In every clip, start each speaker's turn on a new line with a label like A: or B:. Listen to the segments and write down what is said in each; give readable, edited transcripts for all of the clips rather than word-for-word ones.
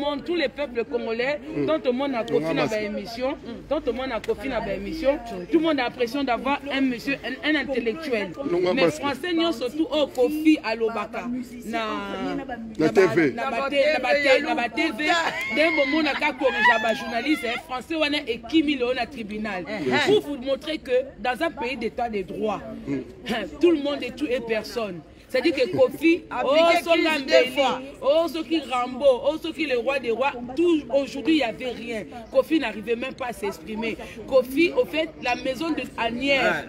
A: monde, tous les peuples congolais, tant au monde a Kofi dans l'émission, tout le monde a l'impression d'avoir un monsieur, un intellectuel. Mais français, nous surtout au Kofi à l'Obaka. Na TV. Dès le moment où on a corrigé les journalistes, français, on a équipé le tribunal. Pour vous montrer que dans un pays d'état de droit, tout le monde est tout et personne. C'est-à-dire que Kofi, ceux qui Rambo, ceux qui le roi des rois, aujourd'hui il n'y avait rien. Kofi n'arrivait même pas à s'exprimer. Kofi, au fait, la maison de Anière,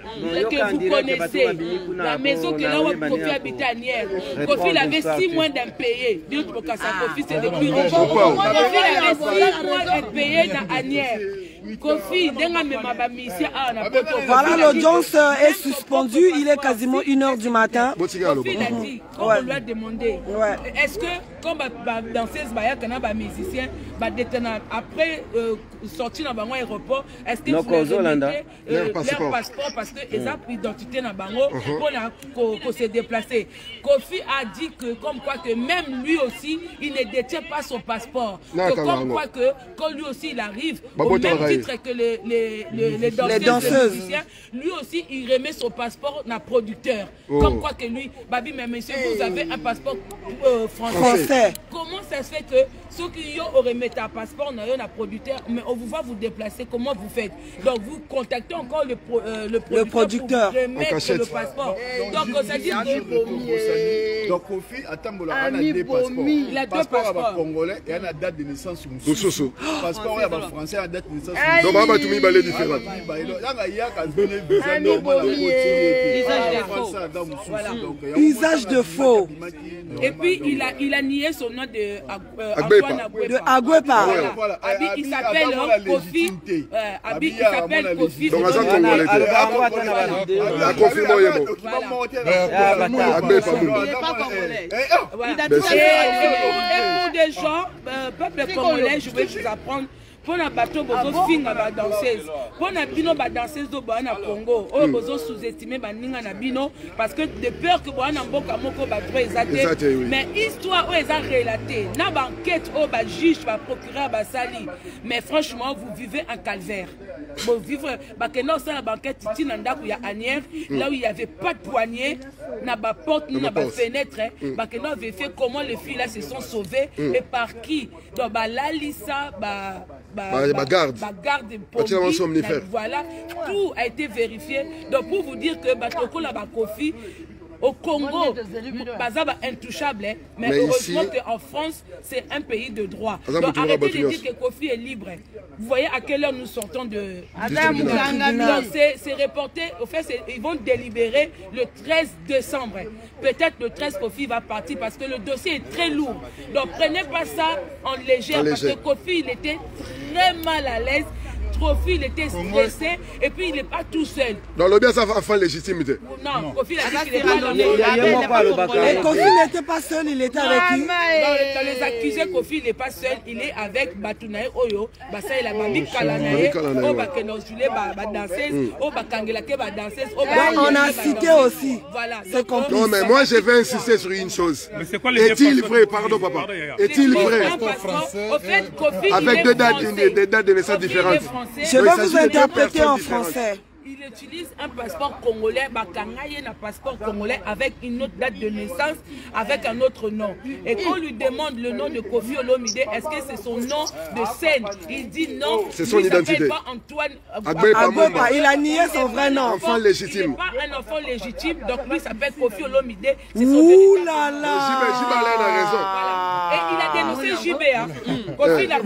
A: que vous connaissez, la maison que là où Kofi habitait à Anière, Kofi il avait 6 mois d'impayé. Kofi c'est le plus riche. Kofi avait 6 mois d'impayé dans Anière. Kofi,
B: voilà, l'audience est suspendue, il est quasiment 1 h du matin.
A: Kofi l'a dit, on lui a demandé, est-ce que comme danseuse, il y a des musiciens, après sortir dans l'aéroport, est-ce que vous remettez leur passeport parce qu'ils ont l'identité dans pour se déplacer. Kofi a dit que comme quoi que même lui aussi, il ne détient pas son passeport. Comme quoi que quand lui aussi il arrive, au même titre que les danseuses, musiciens, lui aussi il remet son passeport à producteur. Comme quoi que lui, Babi, mais monsieur, vous avez un passeport français. Comment ça se fait que ceux qui auraient mis un passeport, un producteur, mais on vous va vous déplacer, comment vous faites? Donc vous contactez encore le producteur pour remettre le passeport. Donc ça dit que...
C: Donc Kofi, attends, il a 2 passeports.
A: Il a 2 passeports.
C: Congolais et il a date de naissance. Passeport français a date de naissance.
D: Donc on va tout mis différent.
B: Usage de faux.
A: Et puis il a nié son nom de
B: Agwepa.
A: Il s'appelle Kofi. Il s'appelle Kofi.
D: Donc
A: et pour des gens, peuple congolais, je vais vous apprendre. Pour la bateau, bozo finga ba danseuse. Pour la bino ba danseuse do ba na Congo. Oh bozo sous-estimer ba ninga na bino parce que de peur que ba na mboka moko ba trop exaté. Mais histoire où eza relaté. Na ba enquête au ba juge ba procureur ba sali. Mais franchement, vous vivez un calvaire. Vous vivre ba que non ça la banquette titi na ndaku ya Anière, là où il y avait pas de poignée, na ba porte ni na ba fenêtre, ba que non avait fait comment les filles là se sont sauvées et par qui. Donc ba lalisa
D: garde
A: voilà, tout a été vérifié. Donc pour vous dire que Batoko la Kofi au Congo, Bazaba intouchable, mais heureusement qu'en France, c'est un pays de droit. Donc arrêtez de dire que Kofi est libre. Vous voyez à quelle heure nous sortons de... C'est reporté, au fait, ils vont délibérer le 13 décembre. Peut-être le 13, Kofi va partir parce que le dossier est très lourd. Donc prenez pas ça en légère, parce que Kofi, il était très mal à l'aise. Kofi, il était stressé et puis il n'est pas tout seul.
D: Dans le bien, ça va faire légitimité.
A: Non, Kofi a dit qu'il n'est pas dans les...
B: Kofi n'était pas seul, il était avec qui?
A: Dans les accusés, Kofi, il n'est pas seul, il est avec Batunae Oyo, Basa il a Mami Kalanae, Oba Kenozule, danseuse, Oba Kangelake, danseuse.
B: On a cité aussi.
A: Voilà.
D: Non, mais moi je vais insister sur une chose. Est-il vrai, pardon papa, est-il vrai? Avec deux dates de naissance différentes.
B: Je vais vous interpréter en français.
A: Il utilise un passeport congolais, un passeport congolais avec une autre date de naissance, avec un autre nom. Et quand on lui demande le nom de Kofi Olomide, est-ce que c'est son nom de scène? Il dit non.
D: C'est son identité.
A: Pas Antoine
B: Agwepa. Il a nié son vrai nom.
D: Enfant légitime.
A: Il n'est pas un enfant légitime, donc lui s'appelle Kofi Olomide.
B: Ouh là là.
D: Jibé a raison.
A: Et il a dénoncé Jibé. Kofi l'a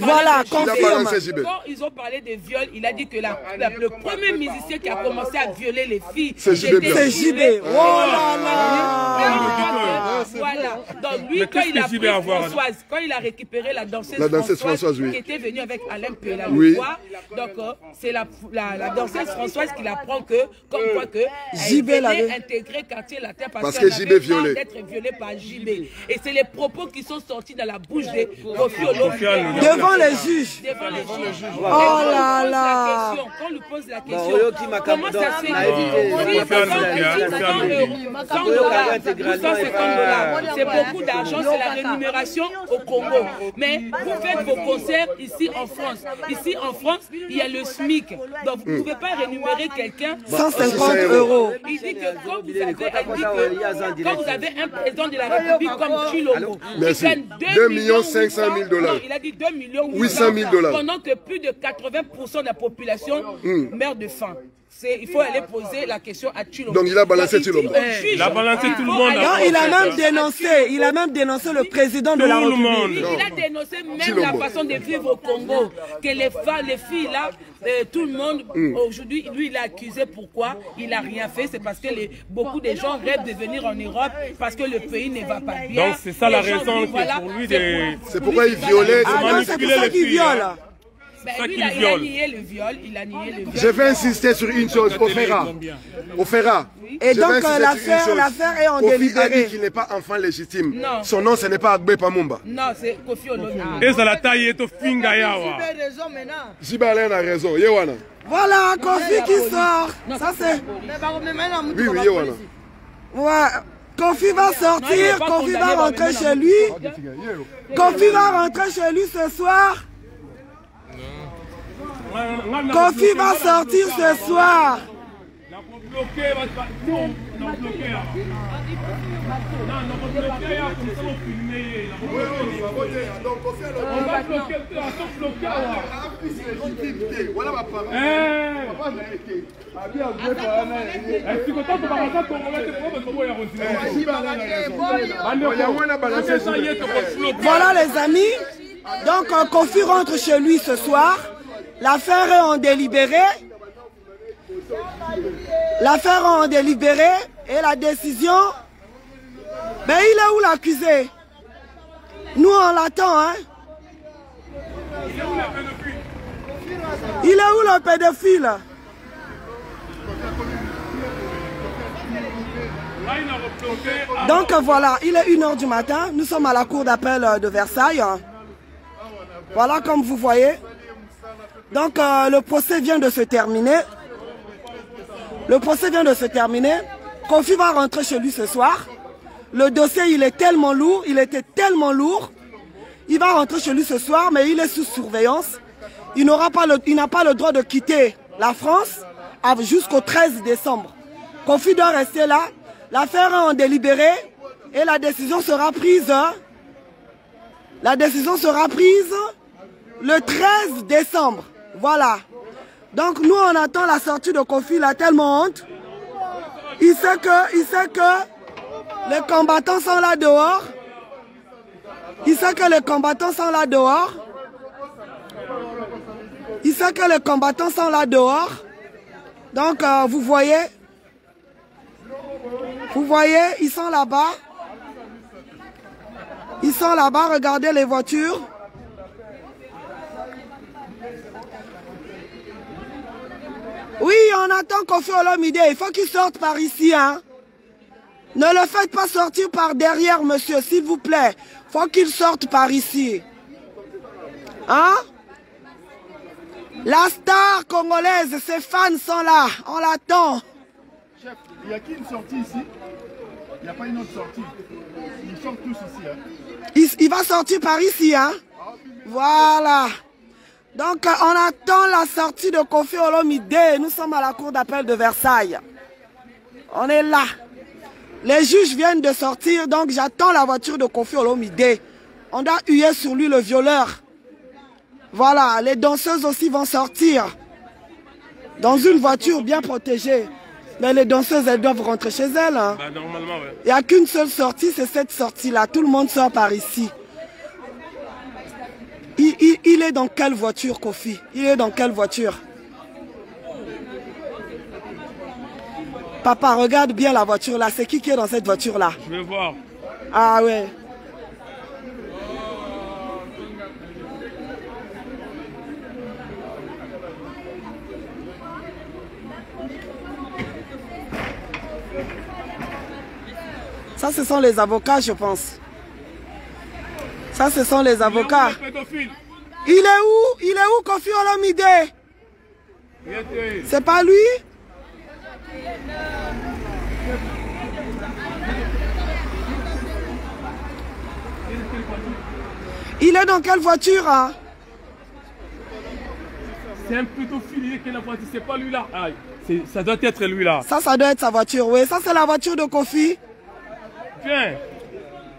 B: confirme.
A: Quand ils ont parlé de viol, il a dit que le premier musicien qui a commencé à violer les filles,
D: c'est
B: Jibé. Oh là là.
A: Voilà. Donc lui, quand il a pris Françoise, quand il a récupéré la danseuse Françoise qui était venue avec Alain Pela, donc c'est la danseuse Françoise qui apprend que, comme quoi que
B: Jibé
A: l'avait intégré quartier la terre parce
D: que
A: Jibé violé d'être violée par Jibé. Et c'est les propos qui sont sortis dans la bouche de Kofi Olomide.
B: Devant les juges.
A: Devant les juges.
B: Oh là là.
A: Quand on lui pose la question, Comment ça se fait? 100 dollars, 150 $. C'est beaucoup d'argent, c'est la rémunération au Congo. Mais vous faites vos concerts ici en France. Ici en France, il y a le SMIC. Donc vous ne pouvez pas rémunérer quelqu'un
B: 150 €.
A: Il dit que quand vous avez un président de la République comme Tshilombo, qui gagne 2 500 000 $. Il a dit 2 800 000 $. Pendant que plus de 80% de la population meurt de faim. Il faut aller poser la question à Tshilombo.
D: Donc il a balancé Tshilombo.
E: Il a balancé tout le monde.
B: Non, il a même dénoncé le président de la République.
A: Il a dénoncé même la façon de vivre au Congo. Que les filles là, tout le monde, aujourd'hui, lui il est accusé. Pourquoi? Il n'a rien fait. C'est parce que beaucoup de gens rêvent de venir en Europe parce que le pays ne va pas bien.
E: Donc c'est ça la raison pour lui de...
D: C'est pourquoi il violait.
B: C'est pour ça qu'il viole.
A: Il a nié le viol.
D: Je vais insister sur une chose, Ofera.
B: Et donc l'affaire est en délibéré.
D: Kofi a dit qu'il n'est pas enfant légitime. Non. Son nom, ce n'est pas Agbe Pamumba.
A: Non, c'est Kofi Olomide.
E: Et ça la taille est au finga yawa.
D: Jibalène a raison. Yewana.
B: Voilà, Kofi qui sort. Ça c'est...
D: Oui, Yewana.
B: Ouais. Kofi va sortir, Kofi va rentrer chez lui. Kofi va rentrer chez lui ce soir. Kofi va sortir ce soir. Voilà les amis. Donc Kofi rentre chez lui ce soir. L'affaire est en délibéré. L'affaire est en délibéré et la décision... Mais il est où l'accusé? Nous on l'attend, hein? Il est où le pédophile? Donc voilà, il est 1 h du matin. Nous sommes à la cour d'appel de Versailles. Voilà comme vous voyez. Donc le procès vient de se terminer. Le procès vient de se terminer. Kofi va rentrer chez lui ce soir. Le dossier, il est tellement lourd, il était tellement lourd. Il va rentrer chez lui ce soir, mais il est sous surveillance. Il n'a pas le droit de quitter la France jusqu'au 13 décembre. Kofi doit rester là. L'affaire est en délibéré et la décision sera prise. La décision sera prise le 13 décembre. Voilà. Donc nous on attend la sortie de Kofi, il a tellement honte. Il sait que les combattants sont là dehors. Il sait que les combattants sont là dehors. Il sait que les combattants sont là dehors. Donc vous voyez, ils sont là-bas. Ils sont là-bas, regardez les voitures. Oui, on attend Kofi Olomide. Il faut qu'il sorte par ici, hein. Ne le faites pas sortir par derrière, monsieur, s'il vous plaît. Il faut qu'il sorte par ici. Hein? La star congolaise, ses fans sont là. On l'attend.
C: Chef, il n'y a qu'une sortie ici. Il n'y a pas une autre sortie. Ils sont tous ici, hein.
B: Il va sortir par ici, hein. Voilà. Donc, on attend la sortie de Kofi Olomide. Nous sommes à la cour d'appel de Versailles. On est là. Les juges viennent de sortir, donc j'attends la voiture de Kofi Olomide. On doit huer sur lui, le violeur. Voilà, les danseuses aussi vont sortir. Dans une voiture bien protégée. Mais les danseuses, elles doivent rentrer chez elles. Hein.
E: Bah, normalement, ouais.
B: Il n'y a qu'une seule sortie, c'est cette sortie-là. Tout le monde sort par ici. Il est dans quelle voiture, Kofi? Il est dans quelle voiture? Papa, regarde bien la voiture là. C'est qui est dans cette voiture là?
E: Je vais voir.
B: Ah ouais. Ça, ce sont les avocats, je pense. Ça, ce sont les avocats. Il est où? Il est où, Kofi Olomide? C'est pas lui? Il est dans quelle voiture hein?
E: C'est un pédophile qui est la voiture, c'est pas lui là. Ah, ça doit être lui là.
B: Ça doit être sa voiture, oui. Ça, c'est la voiture de Kofi.
E: Tiens.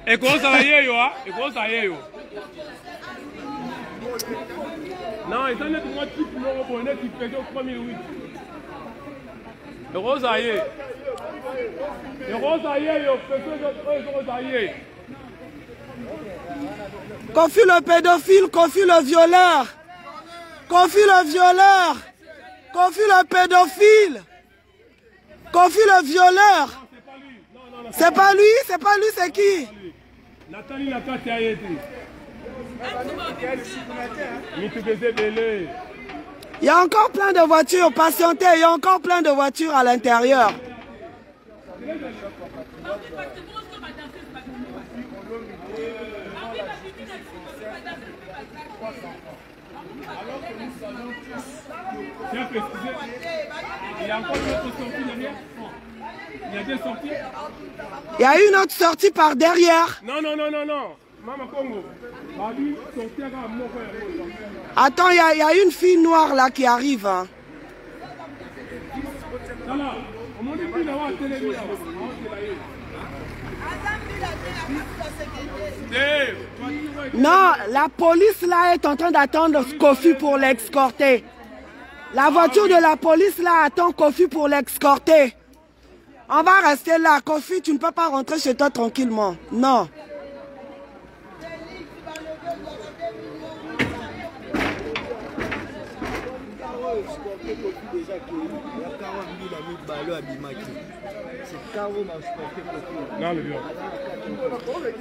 E: Et comment ça va y est, hein? Et comment ça y est, non, ils ont net moi qui m'ont abonné qui fait 3008. Le rose a y est. Le rose a y est,
B: Kofi le pédophile, Kofi le violeur. Kofi le violeur. Kofi le pédophile. Kofi le violeur. C'est pas lui, c'est qui?
E: Nathalie Nakati a été.
B: Il y a encore plein de voitures, patientez, il y a encore plein de voitures à l'intérieur. Il y a une autre sortie par derrière.
E: Non. Maman Congo.
B: Attends, il y a une fille noire là qui arrive. Hein. Non, la police là est en train d'attendre Kofi pour l'escorter. La voiture de la police là attend Kofi pour l'escorter. On va rester là. Kofi, tu ne peux pas rentrer chez toi tranquillement. Non.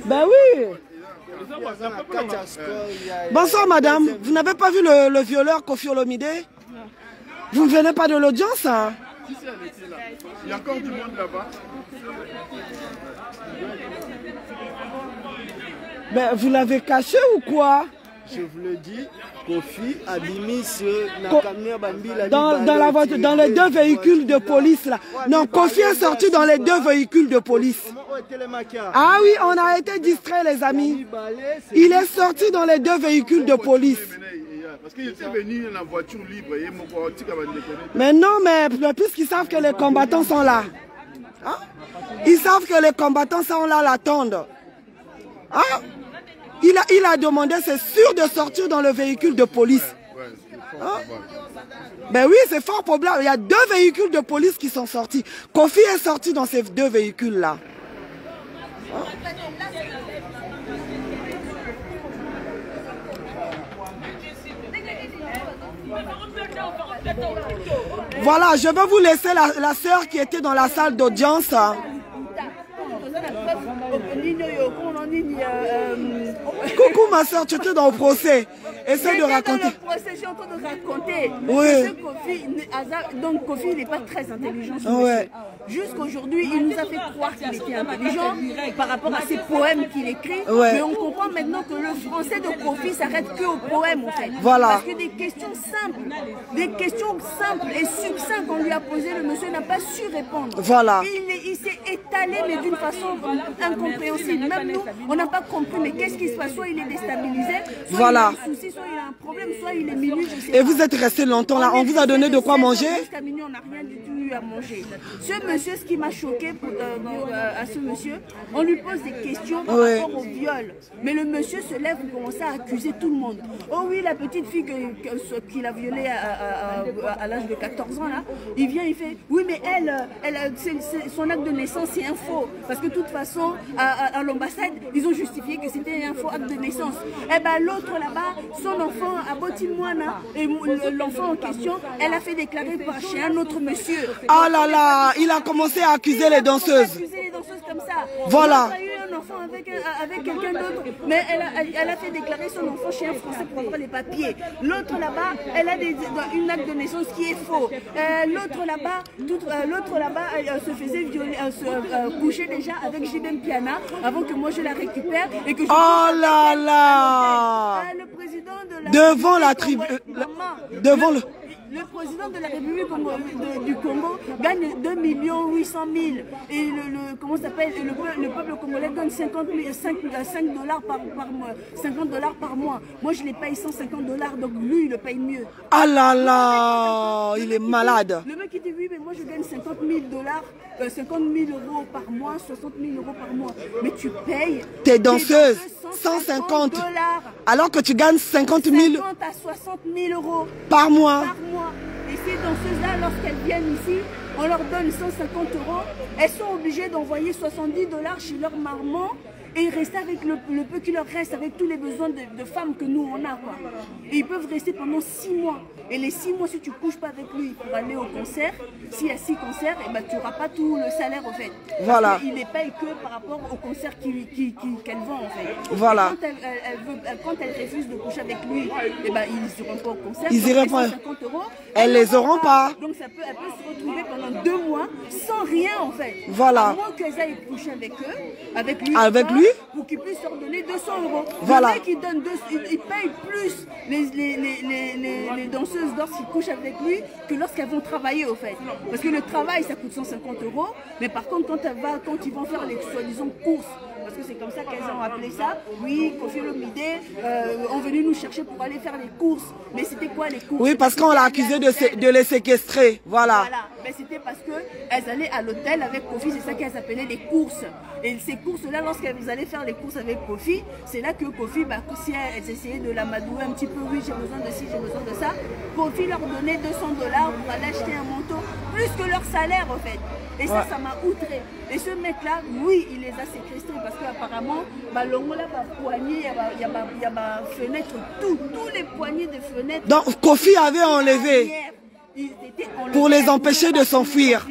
B: Ben oui. Bonsoir madame. Vous n'avez pas vu le violeur Kofi Olomide? Vous ne venez pas de l'audience hein?
C: Il y a encore du monde là-bas.
B: Mais vous l'avez caché ou quoi?
F: Je vous le dis, Kofi a mis
B: dans la voiture, dans les deux véhicules de police là. Non, Kofi est sorti dans les deux véhicules de police. Ah oui, on a été distraits les amis. Il est sorti dans les deux véhicules de police.
C: Parce qu'il était venu dans la voiture libre.
B: Mais non, mais puisqu'ils savent que les combattants sont là. Hein? Ils savent que les combattants sont là, l'attendent. Hein? Il a demandé, c'est sûr, de sortir dans le véhicule de police. Hein? Ben oui, c'est fort probable. Il y a deux véhicules de police qui sont sortis. Kofi est sorti dans ces deux véhicules-là. Hein? Voilà, je vais vous laisser la sœur qui était dans la salle d'audience. Coucou ma soeur, tu étais dans le procès. Essaye de raconter.
G: Dans le procès, je suis en train de raconter.
B: Oui.
G: Donc Kofi n'est pas très intelligent.
B: Ouais.
G: Jusqu'aujourd'hui, il nous a fait croire qu'il était intelligent par rapport à ses poèmes qu'il écrit.
B: Ouais.
G: Mais on comprend maintenant que le français de Kofi s'arrête que aux poèmes en fait.
B: Voilà.
G: Parce que des questions simples et succinctes qu'on lui a posées, le monsieur n'a pas su répondre.
B: Voilà.
G: Il s'est étalé mais d'une façon incompréhensible. Même nous, on n'a pas compris. Mais qu'est-ce qui se passe? Soit il est déstabilisé, soit
B: voilà.
G: il a un souci, soit il a un problème, soit il est minuit.
B: Et vous êtes resté longtemps là. On vous a donné de quoi manger?
G: Jusqu'à minuit, on n'a rien du tout eu à manger. Ce monsieur, ce qui m'a choqué à ce monsieur, on lui pose des questions par rapport au viol. Mais le monsieur se lève pour commencer à accuser tout le monde. Oh oui, la petite fille qu'il a violée à l'âge de 14 ans là, il vient, il fait oui mais son acte de naissance c'est un faux. Parce que de toute façon, à l'ambassade, ils ont justifié que c'était un faux acte de naissance. Et ben l'autre là-bas, son enfant à Botimouana, et l'enfant en question, elle a fait déclarer chez un autre monsieur.
B: Ah là là, il a commencé à accuser les danseuses.
G: Accuser les danseuses comme ça.
B: Voilà.
G: Elle a eu un enfant avec quelqu'un d'autre, mais elle a fait déclarer son enfant chez un Français pour avoir les papiers. L'autre là-bas, elle a une acte de naissance qui est faux. L'autre là-bas, elle se faisait violer, coucher déjà avec Jibem Piana avant que moi je la récupère et que je
B: oh là là.
G: le président de la
B: devant la tribu, devant le
G: Le président de la République du Congo gagne 2 800 000 et comment s'appelle, le peuple congolais donne 5 $ par mois, 50 $ par mois. Moi je les paye 150 $, donc lui il le paye mieux.
B: Ah là là, il est malade.
G: Le mec il dit oui mais moi je gagne 50 000 $, 50 000 € par mois, 60 000 € par mois. Mais tu payes
B: tes danseuses 150 $, alors que tu gagnes 50 000
G: à 60 000 €
B: par mois.
G: Et ces danseuses-là, lorsqu'elles viennent ici, on leur donne 150 €. Elles sont obligées d'envoyer 70 $ chez leur maman et rester avec le peu qui leur reste, avec tous les besoins de femmes que nous on a, quoi. Et ils peuvent rester pendant 6 mois. Et les 6 mois, si tu ne couches pas avec lui pour aller au concert, s'il y a 6 concerts, eh ben, tu n'auras pas tout le salaire en fait.
B: Voilà.
G: Il les paye que par rapport au concert qu'elle vend en fait.
B: Voilà.
G: Quand elle refuse de coucher avec lui, eh ben, ils n'iront pas au concert.
B: Ils iront pas.
G: 50 €.
B: Elles les auront pas.
G: Donc elle peut se retrouver pendant 2 mois sans rien en fait.
B: Voilà.
G: À moins qu'elles aillent coucher avec eux, avec lui. Pour qu'il puisse leur donner 200 €.
B: Voilà.
G: Le mec il paye plus les danseuses lorsqu'ils couchent avec lui que lorsqu'elles vont travailler au fait. Parce que le travail ça coûte 150 €, mais par contre quand ils vont faire les soi-disant courses, parce que c'est comme ça qu'elles ont appelé ça. Oui, Koffi Olomide ont venu nous chercher pour aller faire les courses. Mais c'était quoi les courses?
B: Oui, parce qu'on l'a accusé de les séquestrer. Voilà.
G: Mais c'était parce qu'elles allaient à l'hôtel avec Koffi, c'est ça qu'elles appelaient les courses. Et ces courses-là, lorsqu'elles allaient faire les courses avec Koffi, c'est là que Koffi, si elles essayaient de l'amadouer un petit peu, oui, j'ai besoin de ci, j'ai besoin de ça, Koffi leur donnait 200 $ pour aller acheter un manteau, plus que leur salaire en fait. Et ça m'a outré. Et ce mec-là, oui, il les a séquestrés parce qu'apparemment, l'ongola va poigner, il y a ma fenêtre, tous les poignées de fenêtres.
B: Donc Koffi avait enlevé pour les empêcher de s'enfuir.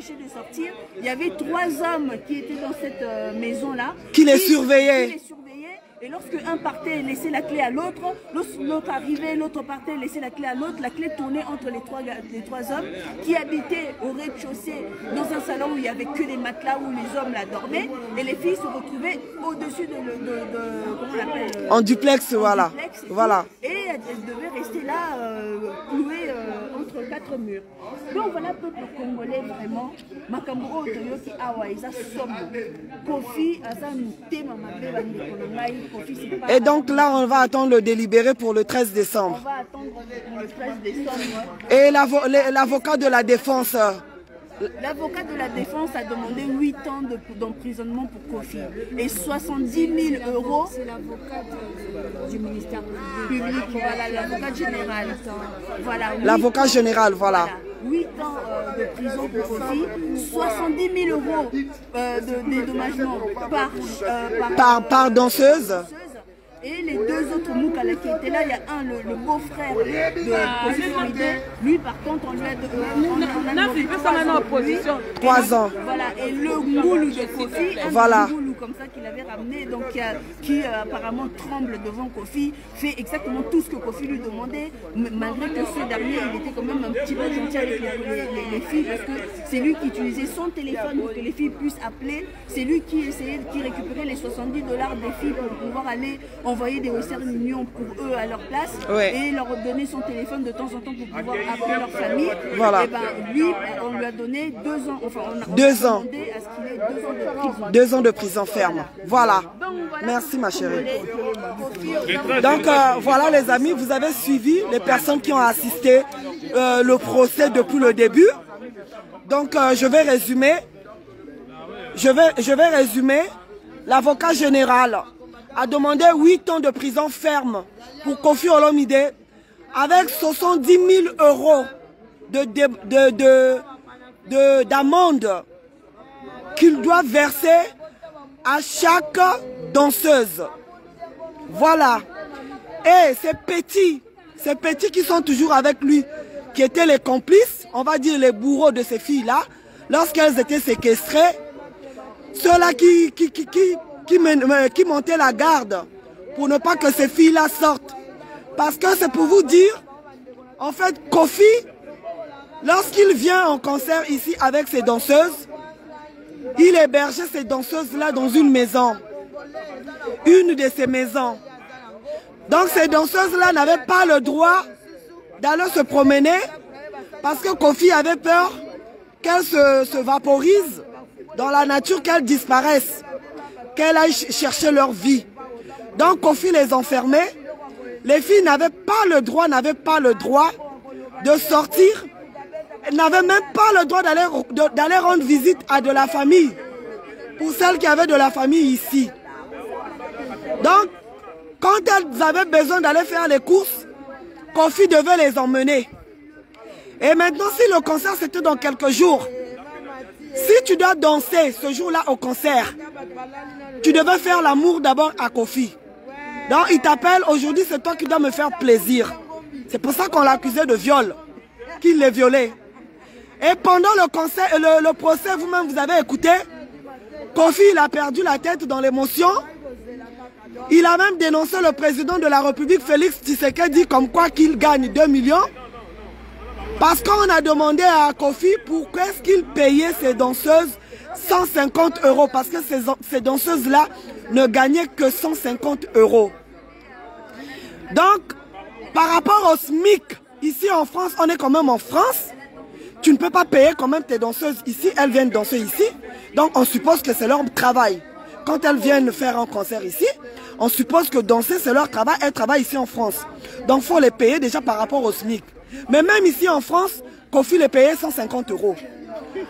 G: Il y avait 3 hommes qui étaient dans cette maison-là.
B: Qui les surveillaient.
G: Et lorsque un partait et laissait la clé à l'autre, l'autre arrivait, l'autre partait et laissait la clé à l'autre, la clé tournait entre les trois hommes qui habitaient au rez-de-chaussée dans un salon où il n'y avait que des matelas où les hommes là dormaient et les filles se retrouvaient au-dessus comment on l'appelle,
B: en duplex, voilà. Voilà.
G: Et elles devaient rester là, clouées entre 4 murs. Donc voilà, peuple congolais vraiment, Makamboro Otoyoki Awa, Isa Somo, Koffi, Azan Tema Mabeba Nikolongai.
B: Et donc là, on va attendre le délibéré pour le 13 décembre.
G: On va attendre pour le 13 décembre.
B: Et l'avocat de la défense?
G: L'avocat de la défense a demandé 8 ans d'emprisonnement pour Koffi et 70 000 €.
H: C'est l'avocat du ministère public.
G: Voilà, l'avocat général. Voilà,
B: l'avocat général, voilà.
G: 8 ans de prison pour Koffi, 70 000 € de dédommagement
B: par danseuse.
G: Et les 2 autres Moukala qui étaient là, il y a le beau-frère de Koffi Olomide. Lui, par contre, on lui a
B: 3 ans.
G: Voilà, et le Ngoulou de Koffi, un Ngoulou comme ça qu'il avait ramené, donc qui apparemment tremble devant Koffi, fait exactement tout ce que Koffi lui demandait, malgré que ce dernier, il était quand même un petit peu gentil avec les filles, parce que c'est lui qui utilisait son téléphone pour que les filles puissent appeler, c'est lui qui récupérait les 70 $ des filles pour pouvoir aller envoyer des Western Union pour eux à leur place, et leur donner son téléphone de temps en temps pour pouvoir appeler leur famille.
B: Voilà.
G: Et ben, lui, on lui a donné 2 ans, enfin on a
B: 2 ans.
G: demandé à ce qu'il ait 2 ans de prison.
B: 2 ans de prison ferme. Voilà. Merci ma chérie. Donc voilà les amis, vous avez suivi les personnes qui ont assisté le procès depuis le début. Donc je vais résumer. Je vais résumer. L'avocat général a demandé 8 ans de prison ferme pour Koffi Olomide avec 70 000 € d'amende qu'il doit verser à chaque danseuse. Voilà. Et ces petits qui sont toujours avec lui, qui étaient les complices, on va dire les bourreaux de ces filles-là, lorsqu'elles étaient séquestrées, ceux-là qui montaient la garde pour ne pas que ces filles-là sortent. Parce que c'est pour vous dire, en fait, Koffi, lorsqu'il vient en concert ici avec ses danseuses, il hébergeait ces danseuses-là dans une maison. Une de ces maisons. Donc ces danseuses-là n'avaient pas le droit d'aller se promener Parce que Kofi avait peur qu'elle se vaporise dans la nature, qu'elle disparaisse, qu'elle aille chercher leur vie. Donc Kofi les enfermait. Les filles n'avaient pas le droit de sortir, n'avaient même pas le droit d'aller rendre visite à de la famille, pour celles qui avaient de la famille ici. Donc, quand elles avaient besoin d'aller faire les courses, Kofi devait les emmener. Et maintenant, si le concert c'était dans quelques jours, si tu dois danser ce jour-là au concert, tu devais faire l'amour d'abord à Kofi. Donc il t'appelle, aujourd'hui c'est toi qui dois me faire plaisir. C'est pour ça qu'on l'accusait de viol, qu'il les violait. Et pendant le concert, le procès, vous-même vous avez écouté, Kofi il a perdu la tête dans l'émotion. Il a même dénoncé le président de la République, Félix Tshisekedi, comme quoi qu'il gagne 2 millions. Parce qu'on a demandé à Kofi pourquoi est-ce qu'il payait ses danseuses 150 €. Parce que ces danseuses-là ne gagnaient que 150 €. Donc, par rapport au SMIC, ici en France, on est quand même en France. Tu ne peux pas payer quand même tes danseuses ici. Elles viennent danser ici. Donc, on suppose que c'est leur travail. Quand elles viennent faire un concert ici, on suppose que danser, c'est leur travail. Elles travaillent ici en France. Donc, il faut les payer déjà par rapport au SMIC. Mais même ici en France, Kofi les payait 150 €.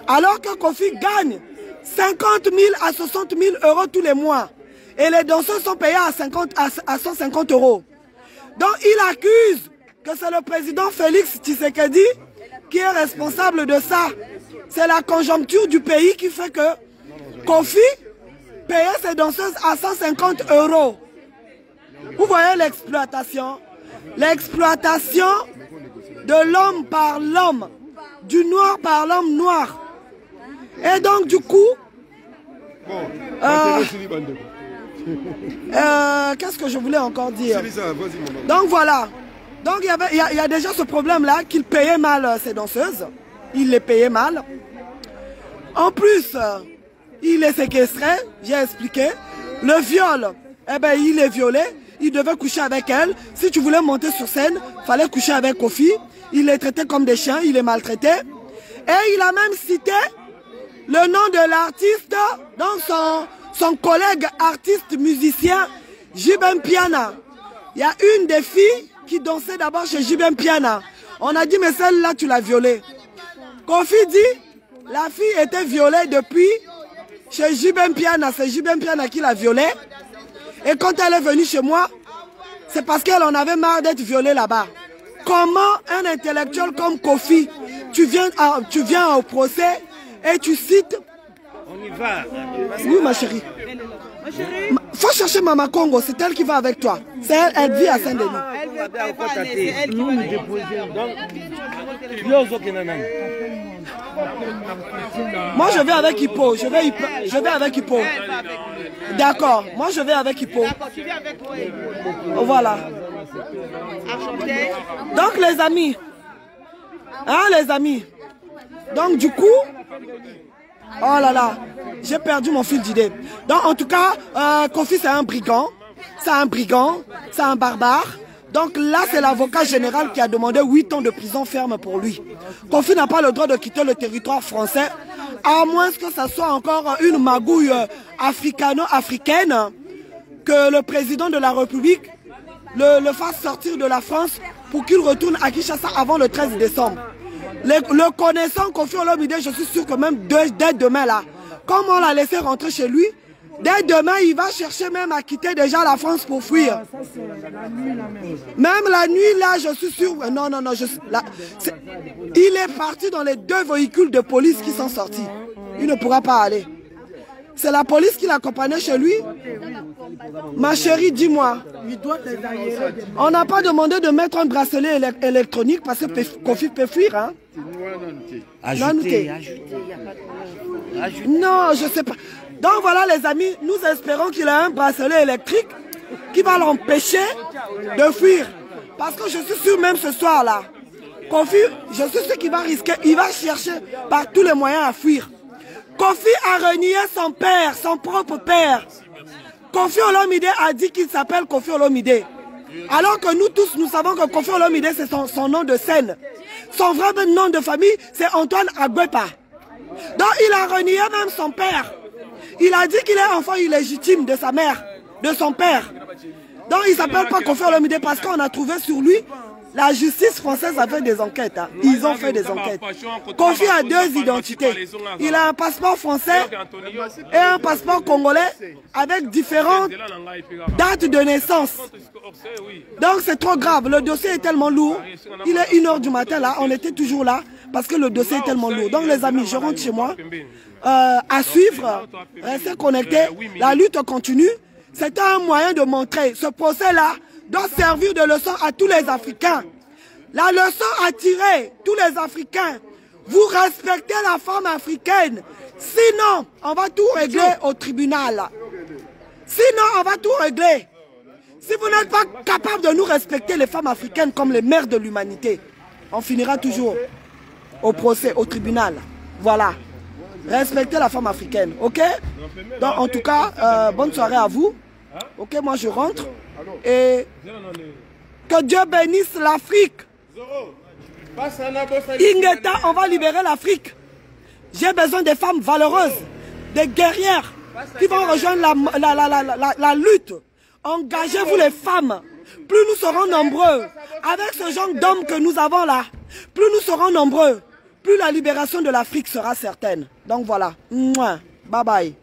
B: Alors que Kofi gagne 50 000 à 60 000 € tous les mois. Et les danseurs sont payés à 150 €. Donc il accuse que c'est le président Félix Tshisekedi qui est responsable de ça. C'est la conjoncture du pays qui fait que Kofi payait ses danseuses à 150 €. Vous voyez l'exploitation? L'exploitation de l'homme par l'homme, du noir par l'homme noir. Et donc du coup, qu'est-ce que je voulais encore dire? Donc voilà. Donc il y a déjà ce problème-là qu'il payait mal ses danseuses. Il les payait mal. En plus, il les séquestrait, j'ai expliqué. Le viol, eh ben il les violait. Il devait coucher avec elles. Si tu voulais monter sur scène, il fallait coucher avec Kofi. Il les traitait comme des chiens, il les maltraitait. Et il a même cité le nom de l'artiste, donc son collègue artiste musicien, Jibem Piana. Il y a une des filles qui dansait d'abord chez Jibem Piana. On a dit, mais celle-là, tu l'as violée. Kofi dit, la fille était violée depuis chez Jibem Piana. C'est Jibem Piana qui l'a violée. Et quand elle est venue chez moi, c'est parce qu'elle en avait marre d'être violée là-bas. Comment un intellectuel comme Kofi, tu viens au procès et tu cites...
I: On y va.
B: Oui, ma chérie. Faut chercher Maman Congo, c'est elle qui va avec toi. C'est elle, elle vit à Saint-Denis. Moi je vais avec Hippo, je vais avec Hippo. D'accord, moi je vais avec Hippo. Voilà. Donc les amis, donc du coup, oh là là, j'ai perdu mon fil d'idée. Donc en tout cas, Kofi c'est un brigand, c'est un barbare. Donc là, c'est l'avocat général qui a demandé 8 ans de prison ferme pour lui. Kofi n'a pas le droit de quitter le territoire français, à moins que ça soit encore une magouille africano-africaine, que le président de la République le fasse sortir de la France pour qu'il retourne à Kinshasa avant le 13 décembre. Le connaissant Kofi Olomide, je suis sûr que même dès demain là, comme on l'a laissé rentrer chez lui, dès demain, il va chercher même à quitter déjà la France pour fuir. Même la nuit, là, je suis sûr... Non, il est parti dans les 2 véhicules de police qui sont sortis. Il ne pourra pas aller. C'est la police qui l'accompagnait chez lui. Ma chérie, dis-moi. On n'a pas demandé de mettre un bracelet électronique parce que Kofi peut fuir. Hein?
I: Ajouter.
B: Non, je ne sais pas. Donc voilà les amis, nous espérons qu'il a un bracelet électrique qui va l'empêcher de fuir. Parce que je suis sûr même ce soir là, Kofi, je suis sûr qu'il va risquer, il va chercher par tous les moyens à fuir. Kofi a renié son père, son propre père. Kofi Olomide a dit qu'il s'appelle Kofi Olomide. Alors que nous tous, nous savons que Kofi Olomide, c'est son nom de scène. Son vrai nom de famille, c'est Antoine Agbepa. Donc il a renié même son père. Il a dit qu'il est enfant illégitime de sa mère, de son père. Donc il ne s'appelle pas Kofi Olomide parce qu'on a trouvé sur lui, la justice française a fait des enquêtes. Hein. Ils ont fait des enquêtes. Kofi a deux identités. Il a un passeport français et un passeport congolais avec différentes dates de naissance. Donc c'est trop grave. Le dossier est tellement lourd. Il est 1h du matin là. On était toujours là parce que le dossier est tellement lourd. Donc les amis, je rentre chez moi. À suivre, restez connectés. La lutte continue. C'est un moyen de montrer ce procès-là doit servir de leçon à tous les Africains. La leçon à tirer, tous les Africains, vous respectez la femme africaine. Sinon, on va tout régler au tribunal. Sinon, on va tout régler. Si vous n'êtes pas capable de nous respecter les femmes africaines comme les mères de l'humanité, on finira toujours au procès, au tribunal. Voilà. Respectez la femme africaine, ok? Donc, en tout cas, bonne soirée à vous. Ok, moi je rentre. Et que Dieu bénisse l'Afrique. Ingeta, on va libérer l'Afrique. J'ai besoin des femmes valeureuses, des guerrières qui vont rejoindre la lutte. Engagez-vous les femmes. Plus nous serons nombreux, avec ce genre d'hommes que nous avons là, plus nous serons nombreux, plus la libération de l'Afrique sera certaine. Donc voilà. Bye bye.